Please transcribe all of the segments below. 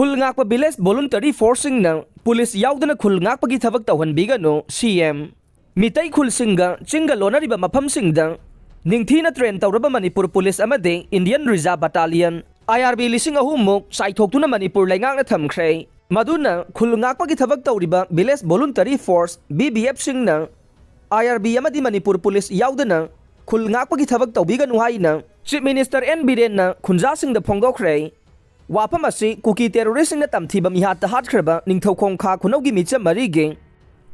खुल ngakpa village voluntary forcing na pulis yaudana khul ngakpagi thabak tawhanbigano CM mitai khulsinga chinga lonariba mafamsingda ningthina train tawraba Manipur Police amade Indian Reserve Battalion IRB lising ahumuk saithokuna Manipur laingakna thamkhre maduna khul ngakpagi thabak tawriba village voluntary force BVF singna IRB amadi Manipur Police yaudana khul ngakpagi thabak tawbiganu haina Chief Minister N Biren na khunja singda phongdokre wapam asi kuki terrorist na tamthiba mihat hatkraba ningthokong kha khunawgi micha marige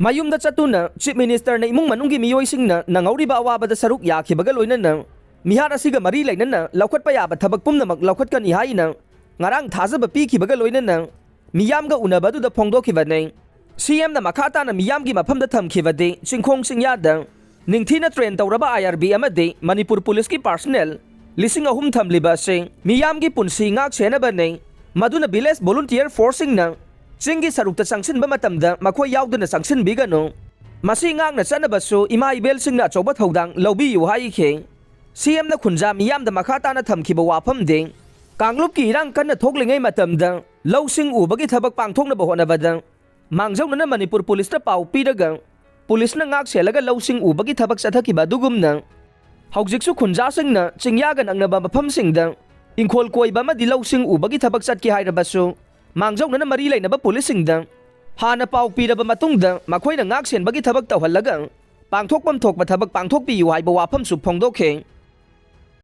mayumda chatuna Chief Minister na imung manunggi miyoi singna nangauriba awabada saruk yakhibaga loinana mihat asiga mari lainana laukhat payaba thabak pumnamak laukhat kan ihaina ngarang thajaba pikhibaga loinana miyamga unabadu da phongdokhibane CM na makhata na miyamgi mafamda thamkhibade chingkhong singyada ningthina train tawraba IRB amade Manipur Police ki personnel lising ahum thamliba sing miyamgi punsi ngak senaba nei maduna village volunteer forcing na chingi sarukta sangsin ba matamda makhoi yauduna sangsin bigano masi ngak na chanaba su ima ibel sing na choba thodang lobi yu hai khe CM na khunja miyamda makhata na thamkhiba wafam ding kanglup ki rang kan na thoklingai matamda losing ubagi thabak pangthokna ba honabada mangjau na Manipur Police ta pau pidaga police na ngak selaga losing ubagi thabak sathaki ba dugumna Haujiksu khunja singna chingyagan ang nabamapam singda ingkhol koiba madilaw sing ubagi thabak satki hairabasu mangjau na mari lay na ba pulis singda hana pau piraba matungda makhoi na ngaksen bagi thabak tawhalaga pangthokpam thokba thabak pangthokpi yu haiba wafam su phongdokhe